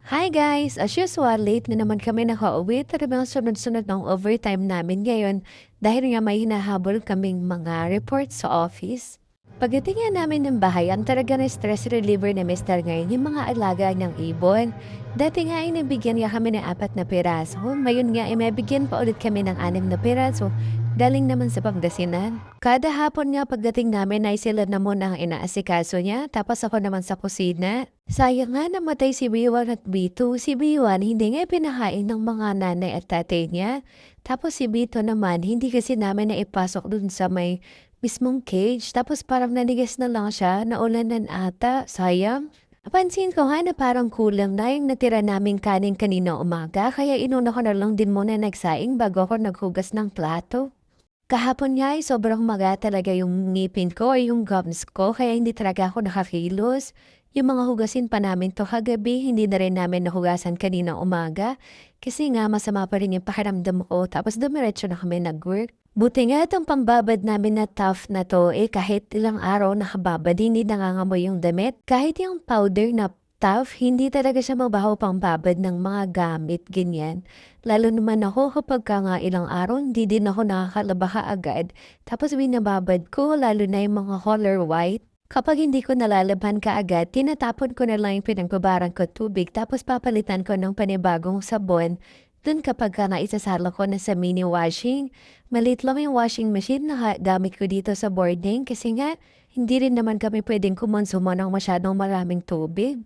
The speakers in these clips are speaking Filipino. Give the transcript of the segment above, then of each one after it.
Hi guys! As usual, late na naman kami nakauwi. Talagang sunod-sunod ng overtime namin ngayon dahil nga may hinahabol kaming mga reports sa office. Pagdating nga namin ng bahay, ang talaga na stress reliever ni Mr. ngayon yung mga alaga ng ibon. Dati nga ay nabigyan niya kami ng 4 na piraso. Ngayon nga ay mabigyan pa ulit kami ng 6 na piraso. Galing naman sa Pangasinan. Kada hapon nga pagdating namin ay sila na muna ang inaasikaso niya, tapos ako naman sa kusina. Sayang nga namatay si B1 at B2. Si B1 hindi nga pinakain ng mga nanay at tatay niya. Tapos si B2 naman hindi kasi namin naipasok dun sa may mismong cage. Tapos parang nanigas na lang siya, naulanan ata. Sayang. Napansin ko nga na parang kulang na yung natira naming kanin kanina umaga, kaya inuna ko na lang din muna nagsaing bago ako naghugas ng plato. Kahapon nga ay sobrang maga talaga yung ngipin ko ay yung gums ko kaya hindi talaga ako nakakilos. Yung mga hugasin pa namin to kagabi, hindi na rin namin nahugasan kanina umaga kasi nga masama pa rin yung pakiramdam ko tapos dumiretso na kami nag-work. Buti nga itong pambabad namin na tough na to kahit ilang araw nakababad hindi nangangamoy yung damit. Kahit yung powder na tough, hindi talaga siya mabaho pang babad ng mga gamit, ganyan. Lalo naman ako kapag ka nga ilang araw, hindi din ako nakakalaba agad. Tapos binababad ko, lalo na yung mga color white. Kapag hindi ko nalalabhan kaagad, tinatapon ko na lang yung pinagbabarang ko tubig tapos papalitan ko ng panibagong sabon. Dun kapag ka naisasala ko na sa mini washing, maliit lang yung washing machine na gamit ko dito sa boarding kasi nga hindi rin naman kami pwedeng kumonsumo ng masyadong maraming tubig.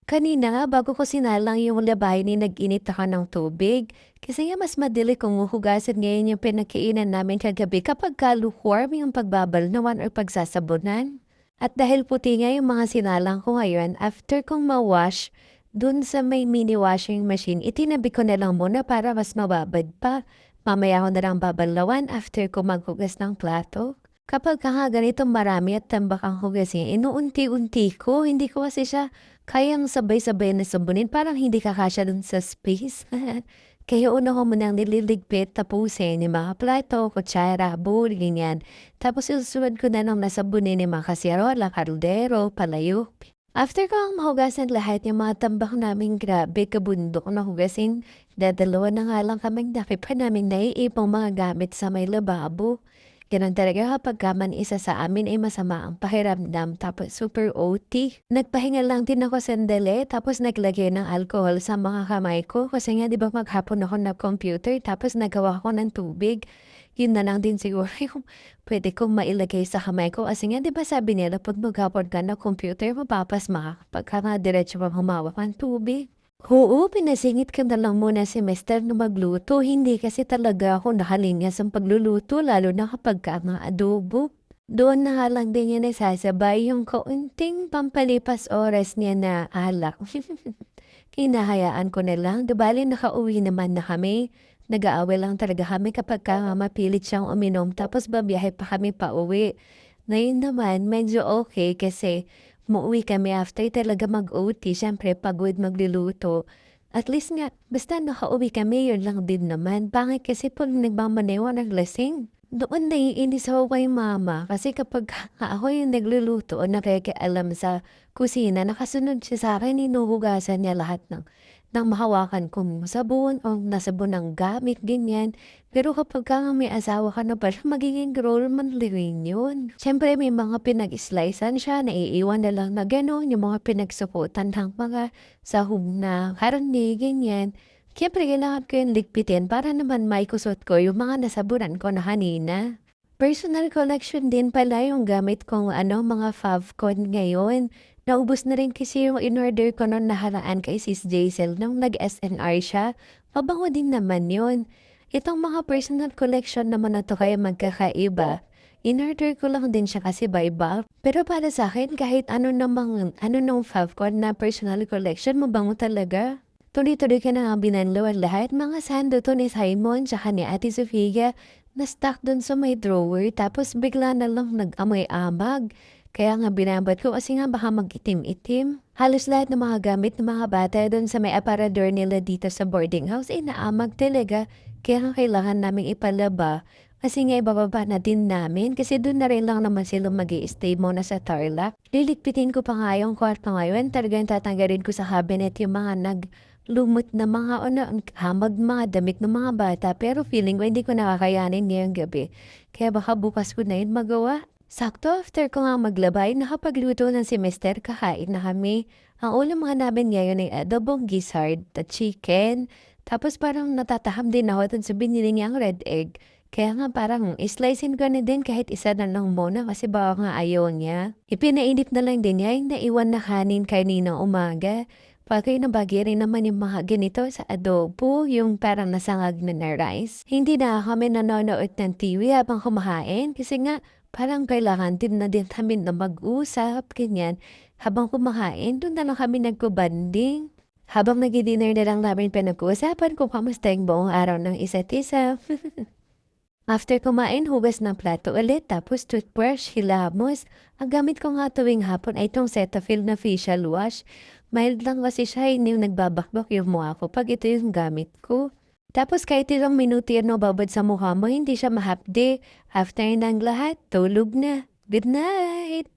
Kanina nga bago ko sinalang yung labahin ni nag-init ako ng tubig. Kasi nga mas madali kung huhugasan ngayon yung pinagkainan namin kagabi kapag lukewarm yung pagbabalnawan or pagsasabunan. At dahil puti nga yung mga sinalang ko ngayon, after kong ma-wash, dun sa may mini washing machine, itinabi ko na lang muna para mas mababad pa. Mamaya ko na lang babalnawan after ko maghugas ng plato. Kapag nga ganitong marami at tambak ang hugasin, inuunti-unti ko, hindi ko kasi siya kayang sabay-sabay na sabunin, parang hindi kakasya dun sa space. Kaya una ko munang nililigpit, tapusin yung mga plato, kutsara, bowl, ganyan. Tapos susunod ko na nang nasabunin yung mga kasirola, kaldero, palayok. After ko ang mahugasan lahat yung mga tambak naming grabe kabundok na hugasin, dadalawa na nga lang kaming daki pa namin naiipong mga gamit sa may lababo. Gano'n talaga kapag man isa sa amin ay masama ang pakiramdam tapos super OT. Nagpahinga lang din ako sandali tapos naglagay ng alcohol sa mga kamay ko kasi nga 'di ba maghapon ako nag-computer tapos nagawa ko ng tubig. Yun na lang din siguro yung pwede kong mailagay sa kamay ko kasi nga 'di ba sabi nila 'pag maghapon ka nag-computer mapapasma kapag ka nga diretso kang humawak ng tubig. Oo, pinasingit ko na lang muna si mister na magluto. Hindi kasi talaga ako nakalinya sa pagluluto lalo na kapag ka mga adobo. Doon na nga lang din niya nasasabay yung kaunting pampalipas oras niya na alak. Hinahayaan ko na lang. Di bale nakauwi naman na kami. Nag-aaway lang talaga kami kapag ka mapilit siyang uminom tapos babiyahe pa kami pa uwi. Ngayon naman medyo okay kasi umuwi kami after talaga mag-OT, siyempre pagod magluluto. At least nga, basta nakauwi kami, yun lang din naman. Pangit kasi 'pag nagmamaneho naglasing. Doon naiinis ako kay mama kasi kapag ako yung nagluluto o nakikialam sa kusina, nakasunod siya sa'kin, hinuhugasan niya lahat ng mahawakan kong sabon o nasabon ng gamit, ganyan. Pero kapagka nga may asawa ka na pala, magiging role model rin yun. Siyempre may mga pinag-slicean siya, naiiwan na lang na gano'n, yung mga pinagsukutan ng mga sahog na karne, ganyan. Siyempre kailangan ko yung ligpitin para naman maikusot ko yung mga nasabunan ko na kanina. Personal collection din pala yung gamit kong mga favcon ngayon. Naubos na rin kasi yung in-order ko no'n nakaraan kay Sis Jaisel nung nag-SNR siya. Mabango din naman yun. Itong mga personal collection naman na to kaya magkakaiba. In-order ko lang din siya kasi by bulk. Pero para sa akin, kahit ano nung favcon na personal collection, mabango talaga. Tuloy-tuloy ka na nga binanlawan lahat. Mga sando to ni Simon tsaka ni Ate Sofia na-stuck dun sa may drawer tapos bigla na lang nag-amoy amag. Kaya nga binabad ko kasi nga baka mag-itim-itim. Halos lahat ng mga gamit ng mga bata dun sa may aparador nila dito sa boarding house ay naamag talaga. Kaya nga kailangan naming ipalaba kasi nga ibababa na din namin kasi dun na rin lang naman sila mag-i-stay muna sa Tarlac. Liligpitin ko pa nga yung kwarto ngayon. Talagang tatanggalin ko sa cabinet yung mga lumot na mga hamag mga damit ng mga bata pero feeling ko hindi ko nakakayanin ngayong gabi. Kaya baka bukas ko na yun magawa. Sakto after ko nga maglabay, nakapagluto ng si Mister, kakain na kami. Ang ulam nga namin ngayon ay adobong gizzard, the chicken. Tapos parang natataham din ako dun sa binili niyang red egg. Kaya nga parang islicein ko na din kahit isa na lang muna kasi baka nga ayaw niya. Ipinainit na lang din niya yung naiwan na kanin kanina umaga. Bagay na bagay rin naman yung mga ganito sa adobo, yung parang nasangag na rice. Hindi na kami nanonood ng TV habang kumakain kasi nga parang kailangan din na din kami na mag-usap, ganyan. Habang kumakain, doon na lang kami nagko-banding. Habang nag-dinner na lang namin pinag-uusapan kung kamusta yung buong araw ng isa't isa. After kumain, hugas ng plato ulit, tapos toothbrush, hilamos. Ang gamit ko nga tuwing hapon ay itong Cetaphil na facial wash. Mild lang kasi siya, hindi yung nagbabakbak yung mukha ko pag ito yung gamit ko. Tapos kahit ilang minuto yan babad sa mukha mo, hindi siya mahapde. After ng lahat, tulog na. Good night!